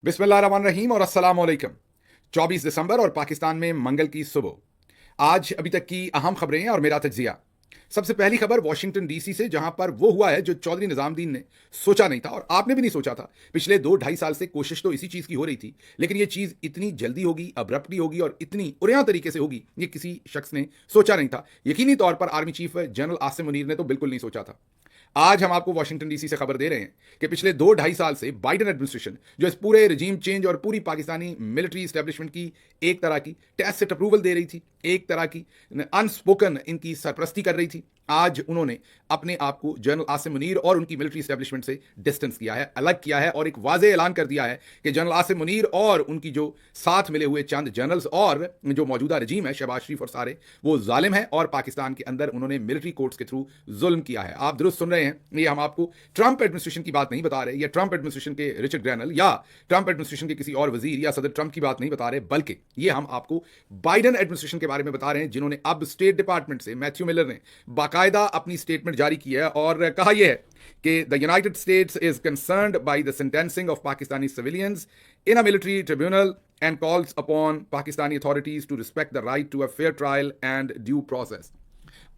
बिस्मिल्लाहिर्रहमानिर्रहीम और अस्सलाम वालेकुम। 24 दिसंबर और पाकिस्तान में मंगल की सुबह। आज अभी तक की अहम खबरें और मेरा तज्जिया। सबसे पहली खबर वाशिंगटन डीसी से, जहां पर वो हुआ है जो चौधरी निजामुद्दीन ने सोचा नहीं था और आपने भी नहीं सोचा था। पिछले 2-2.5 साल से कोशिश तो इसी चीज की हो रही थी, लेकिन ये चीज इतनी जल्दी होगी, अब्रप्टली होगी और इतनी उरिया तरीके से होगी, ये किसी शख्स ने सोचा नहीं था। यकीनी तौर पर army chief general Asim Munir ने तो बिल्कुल नहीं सोचा था। आज हम आपको वाशिंगटन डीसी से खबर दे रहे हैं कि पिछले 2-2.5 साल से बाइडेन एडमिनिस्ट्रेशन जो इस पूरे रिजीम चेंज और पूरी पाकिस्तानी मिलिट्री एस्टेब्लिशमेंट की एक तरह की टैसिट अप्रूवल दे रही थी, एक तरह की अनस्पोकन इनकी सरपरस्ती कर रही थी। आज उन्होंने अपने आप को जनरल आसिम मुनीर और उनकी मिलिट्री एस्टेब्लिशमेंट से डिस्टेंस किया है, अलग किया है और एक वाज़ेह ऐलान कर दिया है कि जनरल आसिम मुनीर और उनकी जो साथ मिले हुए चंद जनरल्स और जो मौजूदा रजीम है, शहबाज शरीफ और सारे, वो जालिम है और पाकिस्तान के अंदर उन्होंने मिलिट्री कोर्ट्स के थ्रू जुल्म किया है। आप दुरुस्त सुन रहे हैं, ये हम आपको ट्रंप एडमिनिस्ट्रेशन की बात नहीं बता रहे, या ट्रंप एडमिनिस्ट्रेशन के रिचर्ड ग्रैनल या ट्रंप एडमिनिस्ट्रेशन के किसी और वजीर या सदर ट्रंप की बात नहीं बता रहे, बल्कि ये हम आपको बाइडेन एडमिनिस्ट्रेशन के बारे में बता रहे हैं, जिन्होंने अब स्टेट डिपार्टमेंट से मैथ्यू मिलर ने बाकायदा अपनी स्टेटमेंट जारी की है और कहा यह है कि the United states is concerned by the sentencing of Pakistani civilians in a military tribunal and calls upon Pakistani authorities to respect the right to a fair trial and due process.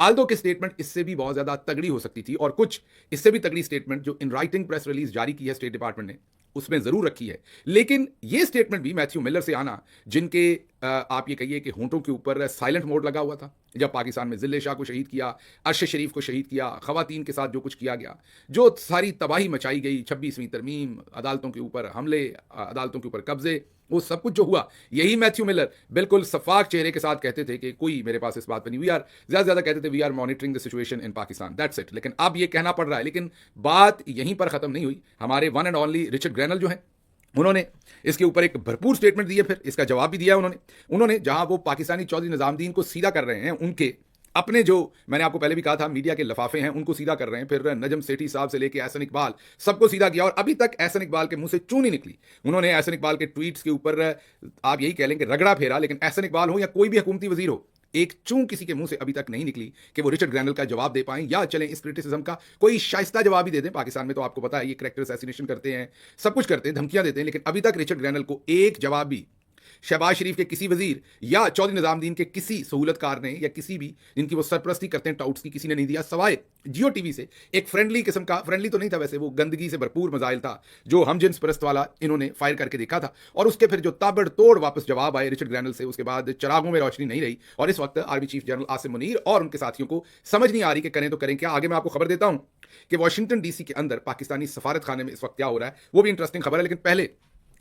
Aldous की statement इससे भी बहुत ज्यादा तगड़ी हो सकती थी और कुछ इससे भी तगड़ी स्टेटमेंट जो इन राइटिंग प्रेस रिलीज जारी की है स्टेट डिपार्टमेंट ने, उसमें जरूर रखी है। लेकिन यह स्टेटमेंट भी मैथ्यू मिलर से आना, जिनके आप ये कहिए कि होंठों के ऊपर साइलेंट मोड लगा हुआ था जब पाकिस्तान में जिले शाह को शहीद किया, अरशद शरीफ को शहीद किया, खवातीन के साथ जो कुछ किया गया, जो सारी तबाही मचाई गई, 26वीं तरमीम, अदालतों के ऊपर हमले, अदालतों के ऊपर कब्जे, वो सब कुछ जो हुआ, यही मैथ्यू मिलर बिल्कुल सफाक चेहरे के साथ कहते थे कि कोई मेरे पास इस बात पर नहीं, वी आर ज्यादा कहते थे we are monitoring the situation in Pakistan, that's it. लेकिन अब ये कहना पड़ रहा है, लेकिन बात यहीं पर खत्म नहीं हुई। हमारे वन एंड ओनली रिचर्ड ग्रैनल जो है, उन्होंने इसके ऊपर एक भरपूर स्टेटमेंट दी है, फिर इसका जवाब भी दिया है उन्होंने जहां वो पाकिस्तानी चौधरी निजामुद्दीन को सीधा कर रहे हैं, उनके अपने जो मैंने आपको पहले भी कहा था मीडिया के लफाफे हैं उनको सीधा कर रहे हैं, फिर नजम सेठी साहब से लेके एहसन इकबाल सबको सीधा किया और अभी तक एहसन इकबाल के मुंह से चूं नहीं निकली। उन्होंने एहसन इकबाल के ट्वीट्स के ऊपर आप यही कह लें कि रगड़ा फेरा, लेकिन एहसन इकबाल हो या कोई भी हुकूमती वजीर हो, एक चूं किसी के मुंह से अभी तक नहीं निकली कि वो रिचर्ड ग्रैनल का जवाब दे पाएं या चलें इस क्रिटिसिज्म का कोई शाइस्ता जवाब ही दे दें। पाकिस्तान में तो आपको पता है ये करैक्टर असैसिनेशन करते हैं, सब कुछ करते हैं, धमकियां देते हैं, लेकिन अभी तक रिचर्ड ग्रैनल को एक जवाब भी शहबाज शरीफ के किसी वजीर या चौधरी निजामुद्दीन के किसी सहूलतकार ने या किसी भी जिनकी वो सरपरस्ती करते हैं टाउट्स की, किसी ने नहीं दिया, सवाए जियो टीवी से एक फ्रेंडली किस्म का, फ्रेंडली तो नहीं था वैसे, वो गंदगी से भरपूर मजाइल था जो हम जिन्स परस्त वाला इन्होंने फायर करके देखा था और उसके फिर जो ताबड़तोड़ वापस जवाब आए रिचर्ड ग्रैनल से, उसके बाद चिरागों में रोशनी नहीं रही और इस वक्त army chief general Asim Munir और उनके साथियों को समझ नहीं आ रही कि करें तो करें क्या। आगे मैं आपको खबर देता हूं कि वाशिंगटन डीसी के अंदर पाकिस्तानी सफारत खाने में इस वक्त क्या हो रहा है, वो भी इंटरेस्टिंग खबर है, लेकिन पहले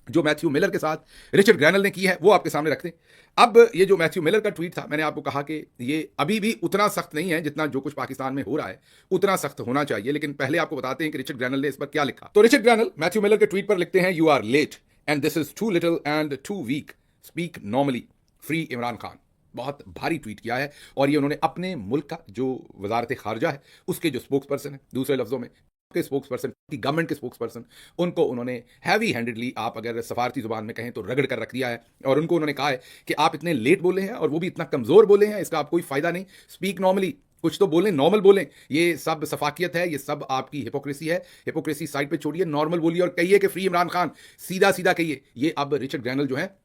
जो मैथ्यू मिलर के साथ रिचर्ड ग्रैनल ने की है वो आपके सामने रखते हैं। अब ये जो मैथ्यू मिलर का ट्वीट था, मैंने आपको कहा कि ये अभी भी उतना सख्त नहीं है जितना जो कुछ पाकिस्तान में हो रहा है उतना सख्त होना चाहिए, लेकिन पहले आपको बताते हैं कि रिचर्ड ग्रैनल ने इस पर क्या लिखा। तो रिचर्ड ग्रैनल मैथ्यू मिलर के ट्वीट पर लिखते हैं, you are late and this is too little and too weak, speak normally, free Imran Khan. बहुत भारी ट्वीट किया है और ये उन्होंने अपने मुल्क का जो वजारत खारजा है उसके जो स्पोक्स पर्सन है, दूसरे लफ्जों में के स्पोक्स पर्सन, गवर्नमेंट के स्पोक्स पर्सन, उनको उन्होंने हैवी हैंडेडली, आप अगर सफारती जुबान में कहें तो रगड़ कर रख दिया है और उनको उन्होंने कहा है कि आप इतने लेट बोले हैं और वो भी इतना कमजोर बोले हैं, इसका आप कोई फायदा नहीं, स्पीक नॉर्मली, कुछ तो बोलें, नॉर्मल बोलें। ये सब सफाकियत है, ये सब आपकी हिपोक्रेसी है, हिपोक्रेसी साइड पे छोड़िए, नॉर्मल बोलिए और कहिए कि फ्री इमरान खान, सीधा सीधा कहिए। ये अब रिचर्ड ग्रैनल जो है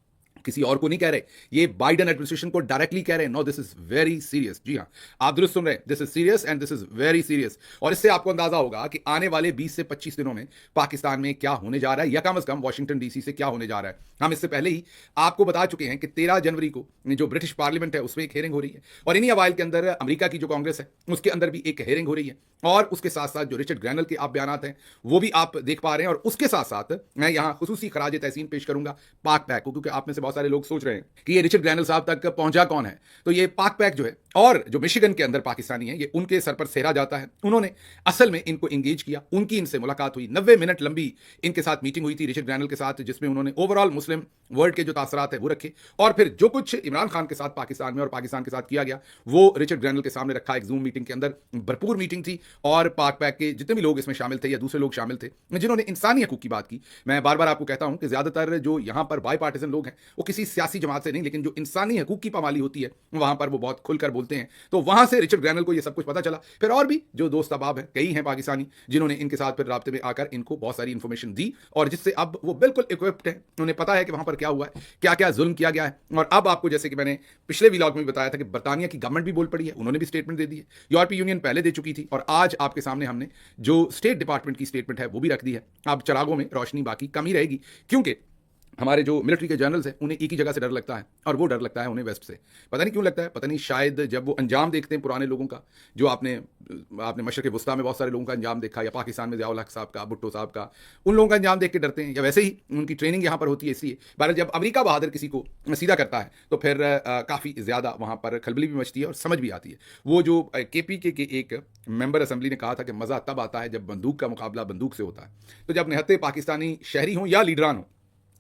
किसी और को नहीं कह रहे, ये बाइडेन एडमिनिस्ट्रेशन को डायरेक्टली कह रहे हैं, no this is very serious. जी हाँ, आप दुरुस्त सुन रहे हैं, this is serious and this is very serious. और इससे आपको अंदाजा होगा कि आने वाले 20 से 25 दिनों में पाकिस्तान में क्या होने जा रहा है, या कम से कम वाशिंगटन डीसी से क्या होने जा रहा है। हम इससे पहले ही आपको बता चुके हैं कि 13 जनवरी को जो ब्रिटिश पार्लियामेंट है उसमें एक हेयरिंग हो रही है और इन्हीं अवाइल के अंदर अमेरिका की जो कांग्रेस है उसके अंदर भी एक हेयरिंग हो रही है और उसके साथ साथ जो रिचर्ड ग्रैनल के आप बयानात हैं वो भी आप देख पा रहे हैं। और उसके साथ साथ मैं यहाँ खुसूसी खराज तहसीन पेश करूंगा पाक पैक को, क्योंकि आप में से बहुत सारे लोग सोच रहे हैं कि ये रिचर्ड ग्रैनल साहब तक पहुंचा कौन है। तो ये पाक पैक जो है और जो मिशिगन के अंदर पाकिस्तानी है, ये उनके सर पर सेहरा जाता है। उन्होंने असल में इनको इंगेज किया, उनकी इनसे मुलाकात हुई, 90 मिनट लंबी इनके साथ मीटिंग हुई थी रिचर्ड ग्रैनल के साथ, जिसमें उन्होंने ओवरऑल मुस्लिम वर्ल्ड के जो तासरात है वो रखे और फिर जो कुछ इमरान खान के साथ पाकिस्तान में और पाकिस्तान के साथ किया गया वो रिचर्ड ग्रैनल के सामने रखा। एक जूम मीटिंग के अंदर भरपूर मीटिंग थी और पाक पैक के जितने भी लोग इसमें शामिल थे या दूसरे लोग शामिल थे जिन्होंने इंसानी हकूक की बात की। मैं बार बार आपको कहता हूं कि ज्यादातर जो यहां पर बाई पार्टिजन लोग हैं वो किसी सियासी जमात से नहीं, लेकिन जो इंसानी हकूक की पामाली होती है वहां पर वो बहुत खुलकर बोलते हैं। तो वहां से रिचर्ड ग्रैनल को ये सब कुछ पता चला। फिर और भी जो दोस्त अहबाब हैं, कई हैं पाकिस्तानी, जिन्होंने इनके साथ फिर राब्ते में आकर इनको बहुत सारी इंफॉर्मेशन दी, और जिससे अब वो बिल्कुल इक्विप्ड है, उन्हें पता है कि वहां पर क्या हुआ है, क्या क्या जुल्म किया गया है। और अब आपको, जैसे कि मैंने पिछले व्लॉग में बताया था, कि बर्तानिया की गवर्नमेंट भी बोल पड़ी है, उन्होंने भी स्टेटमेंट दे दी है, यूरोपीय यूनियन पहले दे चुकी थी, और आज आपके सामने हमने जो स्टेट डिपार्टमेंट की स्टेटमेंट है वो भी रख दी है। अब चिरागों में रोशनी बाकी कम ही रहेगी, क्योंकि हमारे जो मिलिट्री के जनरल्स हैं उन्हें एक ही जगह से डर लगता है, और वो डर लगता है उन्हें वेस्ट से। पता नहीं क्यों लगता है, पता नहीं, शायद जब वो अंजाम देखते हैं पुराने लोगों का, जो आपने मशरक़ वस्ता में बहुत सारे लोगों का अंजाम देखा, या पाकिस्तान में ज़िया-उल-हक साहब का, भुट्टो साहब का, उन लोगों का अंजाम देख के डरते हैं, या वैसे ही उनकी ट्रेनिंग यहाँ पर होती है। इसलिए बहरहाल जब अमेरिका बहादुर किसी को सीधा करता है तो फिर काफ़ी ज़्यादा वहाँ पर खलबली भी मचती है और समझ भी आती है। वो जो KPK के एक मेंबर असम्बली ने कहा था कि मज़ा तब आता है जब बंदूक का मुकाबला बंदूक से होता है। तो जब निहत्ते पाकिस्तानी शहरी हों या लीडरान हों,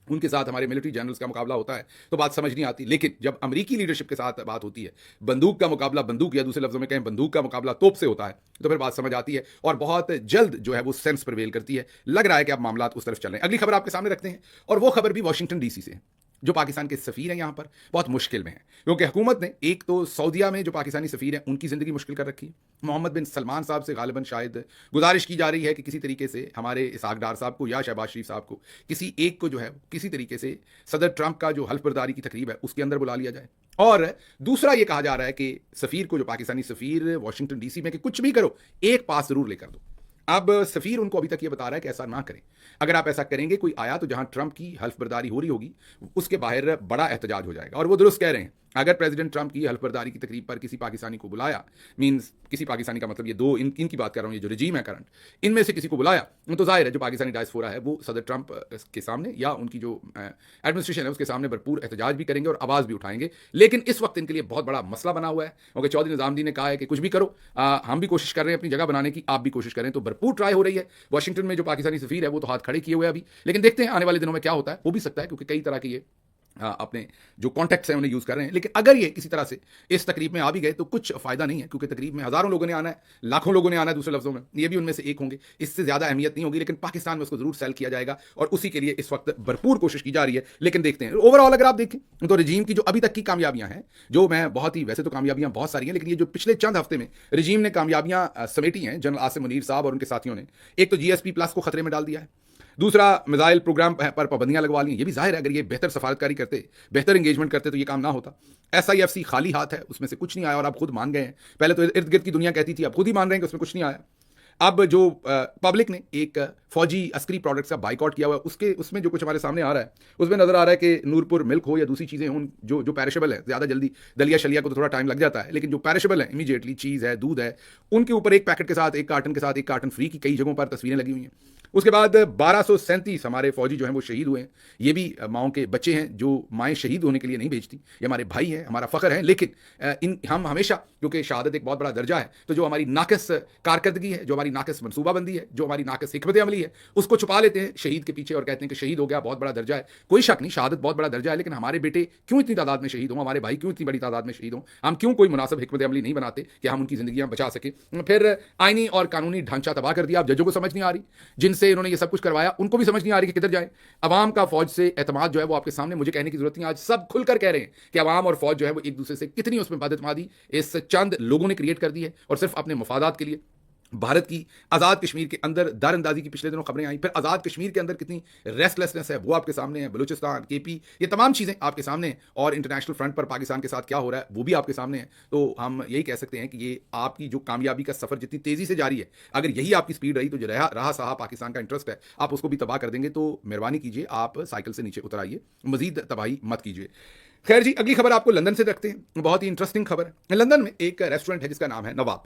उनके साथ हमारे मिलिट्री जनरल्स का मुकाबला होता है तो बात समझ नहीं आती। लेकिन जब अमेरिकी लीडरशिप के साथ बात होती है, बंदूक का मुकाबला बंदूक, या दूसरे लफ्जों में कहें बंदूक का मुकाबला तोप से होता है, तो फिर बात समझ आती है, और बहुत जल्द जो है वो सेंस प्रिवेल करती है। लग रहा है कि अब मामला उस तरफ चल रहे हैं। अगली खबर आपके सामने रखते हैं, और वो खबर भी वाशिंगटन DC से है। जो पाकिस्तान के सफ़ीर हैं यहाँ पर बहुत मुश्किल में हैं, क्योंकि हुकूमत ने एक तो सऊदिया में जो पाकिस्तानी सफ़ीर हैं उनकी ज़िंदगी मुश्किल कर रखी है। मोहम्मद बिन सलमान साहब से गालिबन शायद गुजारिश की जा रही है कि किसी तरीके से हमारे इसहाक डार साहब को या शहबाज शरीफ साहब को, किसी एक को जो है किसी तरीके से सदर ट्रंप का जो हल्फ बर्दारी की तकरीब है उसके अंदर बुला लिया जाए। और दूसरा ये कहा जा रहा है कि सफ़ीर को, जो पाकिस्तानी सफ़ीर वाशिंगटन DC में, कि कुछ भी करो एक पास ज़रूर लेकर दो। अब सफ़ीर उनको अभी तक ये बता रहा है कि ऐसा ना करें, अगर आप ऐसा करेंगे, कोई आया तो जहां ट्रंप की हल्फ बर्दारी हो रही होगी उसके बाहर बड़ा एहतजाज हो जाएगा। और वो दुरुस्त कह रहे हैं, अगर प्रेसिडेंट ट्रंप की हल्फ बर्दारी की तकरीब पर किसी पाकिस्तानी को बुलाया, मीन्स किसी पाकिस्तानी का मतलब ये दो इनकी बात कर रहा हूँ, ये जो रजीम है करंट, इनमें से किसी को बुलाया, तो जाहिर है जो पाकिस्तानी डायस्पोरा है वो सदर ट्रंप के सामने या उनकी जो एडमिनिस्ट्रेशन है उसके सामने भरपूर एहतजाज भी करेंगे और आवाज़ भी उठाएंगे। लेकिन इस वक्त इनके लिए बहुत बड़ा मसला बना हुआ है, क्योंकि चौधरी निज़ामुद्दीन ने कहा है कि कुछ भी करो, हम भी कोशिश कर रहे हैं अपनी जगह बनाने की, आप भी कोशिश करें। तो भरपूर ट्राई हो रही है। वाशिंगटन में जो पाकिस्तानी सफ़ीर है वो तो हाथ खड़े किए हुए अभी, लेकिन देखते हैं आने वाले दिनों में क्या होता है। हो भी सकता है, क्योंकि कई तरह के ये अपने जो कॉन्टैक्ट्स हैं उन्हें यूज़ कर रहे हैं। लेकिन अगर ये किसी तरह से इस तकरीब में आ भी गए तो कुछ फ़ायदा नहीं है, क्योंकि तकरीब में हज़ारों लोगों ने आना है, लाखों लोगों ने आना है, दूसरे लफ्ज़ों में ये भी उनमें से एक होंगे, इससे ज़्यादा अहमियत नहीं होगी। लेकिन पाकिस्तान में उसको ज़रूर सेल किया जाएगा, और उसी के लिए इस वक्त भरपूर कोशिश की जा रही है। लेकिन देखते हैं ओवरऑल अगर आप देखें तो रजीम की जो अभी तक की कामयाबियाँ हैं, जो मैं बहुत ही, वैसे तो कामयाबियाँ बहुत सारी हैं, लेकिन ये जो पिछले चंद हफ्ते में रजीम ने कामयाबियाँ समेटी हैं, जनरल आसिम मुनीर साहब और उनके साथियों ने, एक तो GSP+ को खतरे में डाल दिया है, दूसरा मिसाइल प्रोग्राम पर पाबंदियां लगवा ली। ये भी जाहिर है, अगर ये बेहतर सफारतकारी करते, बेहतर एंगेजमेंट करते तो ये काम ना होता। SIFC खाली हाथ है, उसमें से कुछ नहीं आया, और आप खुद मान गए हैं। पहले तो इर्द गिर्द की दुनिया कहती थी, अब खुद ही मान रहे हैं कि उसमें कुछ नहीं आया। अब जो पब्लिक ने एक फौजी अस्करी प्रोडक्ट्स का बाइकआउट किया हुआ है, उसमें जो कुछ हमारे सामने आ रहा है उसमें नजर आ रहा है कि नूरपुर मिल्क हो या दूसरी चीज़ें हों, जो पैरिशेबल है, ज़्यादा जल्दी, दलिया शलिया को तो थोड़ा टाइम लग जाता है, लेकिन जो पैरिशेबल है इमीडिएटली, चीज़ है, दूध है, उनके ऊपर एक पैकेट के साथ, एक कार्टन के साथ एक कार्टन फ्री की कई जगहों पर तस्वीरें लगी हुई हैं। उसके बाद 1237 हमारे फौजी जो हैं वो शहीद हुए हैं। ये भी माओं के बच्चे हैं, जो माएँ शहीद होने के लिए नहीं भेजती, ये हमारे भाई हैं, हमारा फ़ख्र है। लेकिन हम हमेशा, क्योंकि शहादत एक बहुत बड़ा दर्जा है, तो जो हमारी नाकस कारकर्दगी है, जो हमारी नाकस मनसूबाबंदी है, जो हमारी नाकस हिकमत अमली है, उसको छुपा लेते हैं शहीद के पीछे और कहते हैं कि शहीद हो गया, बहुत बड़ा दर्जा है। कोई शक नहीं, शहादत बहुत बड़ा दर्जा है, लेकिन हमारे बेटे क्यों इतनी तादाद में शहीद हों, हमारे भाई क्यों इतनी बड़ी तादाद में शहीद हों, हम क्यों कोई मुनासिब हिकमत अमली नहीं बनाते कि हम उनकी ज़िंदगियाँ बचा सकें। फिर आइनी और कानूनी ढांचा तबाह कर दिया। अब जजों को समझ नहीं आ रही, जिनसे इन्होंने ये सब कुछ करवाया, उनको भी समझ नहीं आ रही कि किधर जाए। अवाम का फौज से एतमाद जो है वो आपके सामने, मुझे कहने की जरूरत नहीं, आज सब खुलकर कह रहे हैं कि अवाम और फौज जो है वो एक दूसरे से कितनी उसमें बदएतमादी इस चंद लोगों ने क्रिएट कर दी है, और सिर्फ अपने मफादात के लिए। भारत की आज़ाद कश्मीर के अंदर दारंदाजी की पिछले दिनों खबरें आई, फिर आज़ाद कश्मीर के अंदर कितनी रेस्टलेसनेस है वो आपके सामने है, बलूचिस्तान, KP, ये तमाम चीज़ें आपके सामने हैं, और इंटरनेशनल फ्रंट पर पाकिस्तान के साथ क्या हो रहा है वो भी आपके सामने है। तो हम यही कह सकते हैं कि ये आपकी जो कामयाबी का सफ़र जितनी तेज़ी से जारी है, अगर यही आपकी स्पीड रही तो जो रहा सहा पाकिस्तान का इंटरेस्ट है आप उसको भी तबाह कर देंगे। तो मेहरबानी कीजिए, आप साइकिल से नीचे उतर आइए, मजीद तबाही मत कीजिए। खैर जी, अगली खबर आपको लंदन से रखते हैं। बहुत ही इंटरेस्टिंग खबर है। लंदन में एक रेस्टोरेंट है जिसका नाम है नवाब।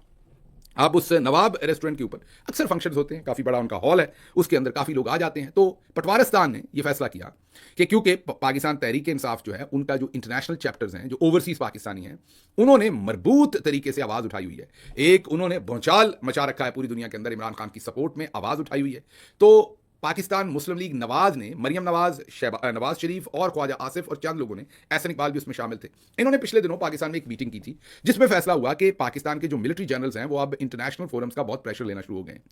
आप उस नवाब रेस्टोरेंट के ऊपर अक्सर फंक्शंस होते हैं, काफ़ी बड़ा उनका हॉल है, उसके अंदर काफ़ी लोग आ जाते हैं। तो पटवारस्तान ने यह फैसला किया कि क्योंकि पाकिस्तान तहरीक इंसाफ जो है, उनका जो इंटरनेशनल चैप्टर्स हैं, जो ओवरसीज़ पाकिस्तानी हैं, उन्होंने मरबूत तरीके से आवाज़ उठाई हुई है। एक उन्होंने भौचाल मचा रखा है पूरी दुनिया के अंदर, इमरान खान की सपोर्ट में आवाज़ उठाई हुई है। तो पाकिस्तान मुस्लिम लीग नवाज ने मरियम नवाज, नवाज शरीफ और ख्वाजा आसिफ और चंद लोगों ने, एहसन इकबाल भी उसमें शामिल थे। इन्होंने पिछले दिनों पाकिस्तान में एक मीटिंग की थी जिसमें फैसला हुआ कि पाकिस्तान के जो मिलिट्री जनरल्स हैं वो अब इंटरनेशनल फोरम्स का बहुत प्रेशर लेना शुरू हो गए हैं।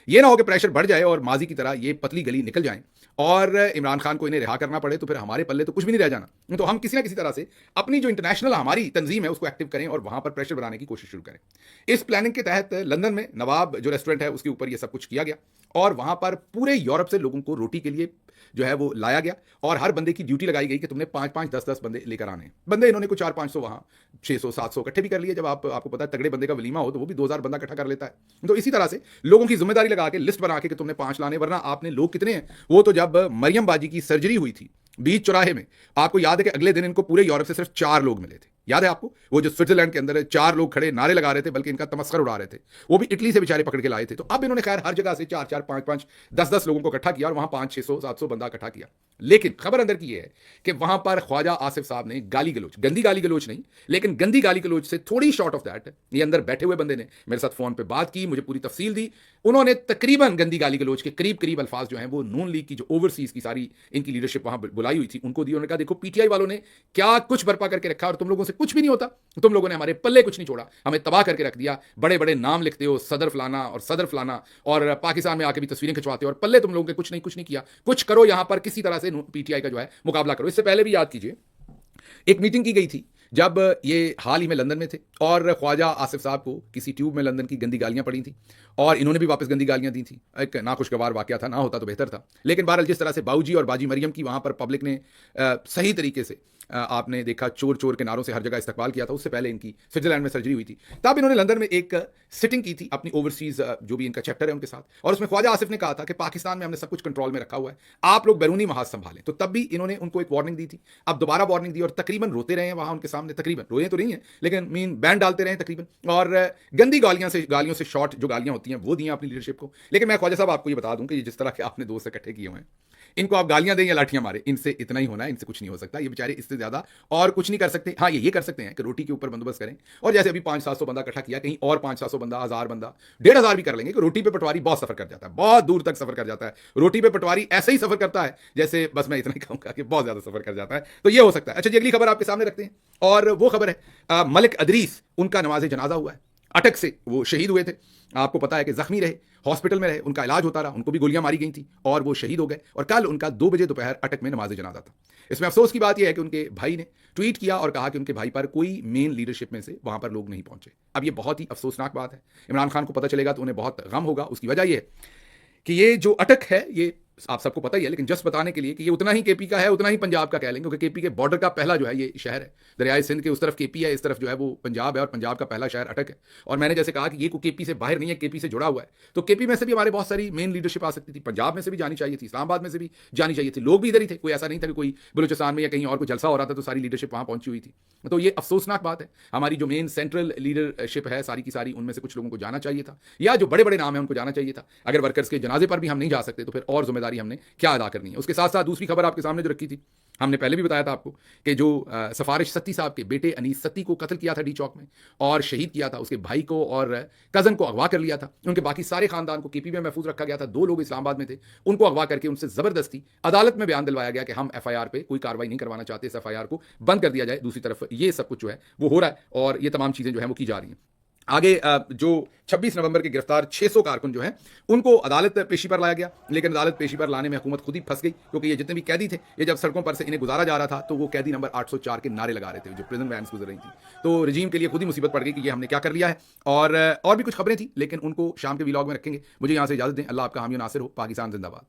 ये ना हो कि प्रेशर बढ़ जाए और माजी की तरह ये पतली गली निकल जाए और इमरान खान को इन्हें रिहा करना पड़े, तो फिर हमारे पल्ले तो कुछ भी नहीं रह जाना। तो हम किसी ना किसी तरह से अपनी जो इंटरनेशनल हमारी तंजीम है उसको एक्टिव करें और वहां पर प्रेशर बनाने की कोशिश शुरू करें। इस प्लानिंग के तहत लंदन में नवाब जो रेस्टोरेंट है उसके ऊपर यह सब कुछ किया गया और वहां पर पूरे यूरोप से लोगों को रोटी के लिए जो है वो लाया गया और हर बंदे की ड्यूटी लगाई गई कि तुमने 5-5, 10-10 बंदे लेकर आने हैं। बंदे इन्होंने कुछ 400-500 वहां 600-700 इकट्ठे भी कर लिए। जब आपको पता है तगड़े बंदे का वलीमा हो तो वो भी 2000 बंदा इकट्ठा कर लेता है। तो इसी तरह से लोगों की जिम्मेदारी लगा के लिस्ट बना के कि तुमने 5 लाने, वरना आपने लोग कितने हैं। वो तो जब मरियम बाजी की सर्जरी हुई थी बीच चौराहे में, आपको याद है कि अगले दिन इनको पूरे यूरोप से सिर्फ 4 लोग मिले थे। याद है आपको वो जो स्विट्जरलैंड के अंदर 4 लोग खड़े नारे लगा रहे थे, बल्कि इनका तमस्खर उड़ा रहे थे, वो भी इटली से बेचारे पकड़ के लाए थे। तो अब इन्होंने खैर हर जगह से 4-4, 5-5, 10-10 लोगों को इकट्ठा किया और वहां 500, 700 बंदा इकट्ठा किया। लेकिन खबर अंदर की है कि वहां पर ख्वाजा आसिफ साहब ने गाली गलोच, गंदी गाली गलोच नहीं लेकिन गंदी गाली गलोच से थोड़ी शॉर्ट ऑफ दैट, ये अंदर बैठे हुए बंदे ने मेरे साथ फोन पे बात की, मुझे पूरी तफसील दी। उन्होंने तकरीबन गंदी गाली गलोच के करीब करीब अल्फाज जो हैं वो नून लीग की जो ओवरसीज की सारी इनकी लीडरशिप वहां बुलाई हुई थी उनको दी। उन्होंने कहा देखो पीटीआई वालों ने क्या कुछ बर्पा करके रखा और तुम लोगों से कुछ भी नहीं होता, तुम लोगों ने हमारे पल्ले कुछ नहीं छोड़ा, हमें तबाह करके रख दिया। बड़े बड़े नाम लिखते हो, सदर फलाना और सदर फलाना, और पाकिस्तान में आके भी तस्वीरें खिंचवाते हो और पल्ले तुम लोगों के कुछ नहीं किया। कुछ करो यहां पर, किसी तरह से पीटीआई का जो है मुकाबला करो। इससे पहले भी याद कीजिए एक मीटिंग की गई थी जब ये हाल ही में लंदन में थे और ख्वाजा आसिफ साहब को किसी ट्यूब में लंदन की गंदी गालियां पड़ी थी और इन्होंने भी वापस गंदी गालियां दी थी। एक नाखुशगवार वाकया था, ना होता तो बेहतर था। लेकिन बहरहाल जिस तरह से बाऊजी और बाजी मरियम की वहां पर पब्लिक ने सही तरीके से आपने देखा चोर चोर के नारों से हर जगह इस्तकबाल किया था। उससे पहले इनकी स्विट्जरलैंड में सर्जरी हुई थी, तब इन्होंने लंदन में एक सिटिंग की थी अपनी ओवरसीज जो भी इनका चैप्टर है उनके साथ, और उसमें ख्वाजा आसिफ ने कहा था कि पाकिस्तान में हमने सब कुछ कंट्रोल में रखा हुआ है, आप लोग बैरूनी महाज संभालें। तो तब भी इन्होंने उनको एक वार्निंग दी थी, अब दोबारा वार्निंग दी और तकरीबन रोते रहे हैं वहां उनके सामने, तकरीबन रोए तो नहीं है लेकिन मीन बैन डालते रहे तकरीबन, और गंदी गालियों से शॉर्ट जो गालियां होती हैं वो दी अपनी लीडरशिप को। लेकिन मैं ख्वाजा साहब आपको ये बता दूं कि जिस तरह के आपने दोस्त इकट्ठे किए हुए हैं, इनको आप गालियां दें या लाठियां मारे, इनसे इतना ही होना है, इनसे कुछ नहीं हो सकता। ये बेचारे इससे ज्यादा और कुछ नहीं कर सकते। हाँ ये कर सकते हैं कि रोटी के ऊपर बंदोबस्त करें, और जैसे अभी 500-700 बंदा इकट्ठा किया, कहीं और 500-700 बंदा, 1000 बंदा, 1500 भी कर लेंगे कि रोटी पे पटवारी बहुत सफर कर जाता है, बहुत दूर तक सफर कर जाता है। रोटी पे पटवारी ऐसे ही सफर करता है जैसे, बस मैं इतना ही कहूंगा कि बहुत ज्यादा सफर कर जाता है। तो ये हो सकता है। अच्छा जी, अगली खबर आपके सामने रखते हैं और वो खबर है मलिक अदरीस, उनका नमाज जनाजा हुआ है। अटक से वो शहीद हुए थे, आपको पता है कि जख्मी रहे, हॉस्पिटल में रहे, उनका इलाज होता रहा, उनको भी गोलियां मारी गई थी और वो शहीद हो गए। और कल उनका 2 बजे दोपहर अटक में नमाज जनाजा था। इसमें अफसोस की बात यह है कि उनके भाई ने ट्वीट किया और कहा कि उनके भाई पर कोई मेन लीडरशिप में से वहां पर लोग नहीं पहुंचे। अब ये बहुत ही अफसोसनाक बात है। इमरान खान को पता चलेगा तो उन्हें बहुत गम होगा। उसकी वजह यह है कि ये जो अटक है ये आप सबको पता ही है, लेकिन जस्ट बताने के लिए कि ये उतना ही केपी का है, उतना ही पंजाब का कह लेंगे, क्योंकि केपी के बॉर्डर का पहला जो है ये शहर है। दरियाए सिंध के उस तरफ केपी है, इस तरफ जो है वो पंजाब है, और पंजाब का पहला शहर अटक है। और मैंने जैसे कहा कि ये कोई केपी से बाहर नहीं है, केपी से जुड़ा हुआ है। तो केपी में से भी हमारे बहुत सारी मेन लीडरशिप आ सकती थी, पंजाब में से भी जानी चाहिए थी, इस्लामाबाद में से भी जानी चाहिए थी, लोग भी इधर ही थे। कोई ऐसा नहीं था कि कोई बलूचिस्तान में या कहीं और कोई जलसा हो रहा था तो सारी लीडरशिप वहां पहुंची हुई थी। तो ये अफसोसनाक बात है। हमारी जो मेन सेंट्रल लीडरशिप है सारी की सारी, उनमें से कुछ लोगों को जाना चाहिए था, या जो बड़े बड़े नाम है उनको जाना चाहिए था। अगर वर्कर्स के जनाजे पर भी हम नहीं जा सकते तो फिर और जिम्मेदारी हमने क्या अदा करनी है। उसके साथ साथ दूसरी खबर आपके सामने जो रखी थी, हमने पहले भी बताया था आपको कि जो सफारिश सत्ती साहब के बेटे अनीस सत्ती को कत्ल किया था डी चौक में और शहीद किया था, उसके भाई को और कजन को अगवा कर लिया था, उनके बाकी सारे खानदान को केपी में महफूज रखा गया था। 2 लोग इस्लामाबाद में थे, उनको अगवा करके उनसे जबरदस्ती अदालत में बयान दिलवाया गया कि हम एफआईआर पे कोई कार्रवाई नहीं करवाना चाहते, इस एफआईआर को बंद कर दिया जाए। दूसरी तरफ ये सब कुछ जो है वो हो रहा है और ये तमाम चीजें जो है वो की जा रही हैं। आगे जो 26 नवंबर के गिरफ्तार 600 कारकुन जो हैं उनको अदालत पेशी पर लाया गया, लेकिन अदालत पेशी पर लाने में हुकूमत खुद ही फंस गई, क्योंकि ये जितने भी कैदी थे, ये जब सड़कों पर से इन्हें गुजारा जा रहा था तो वो कैदी नंबर 804 के नारे लगा रहे थे, जो प्रिजन वैन्स गुजर रही थी। तो रजीम के लिए खुद ही मुसीबत पड़ गई कि ये हमने क्या कर लिया है। और भी कुछ खबरें थी, लेकिन उनको शाम के व्लॉग में रखेंगे। मुझे यहाँ से इजाजत दें। अल्लाह आपका हामी नासिर हो। पाकिस्तान जिंदाबाद।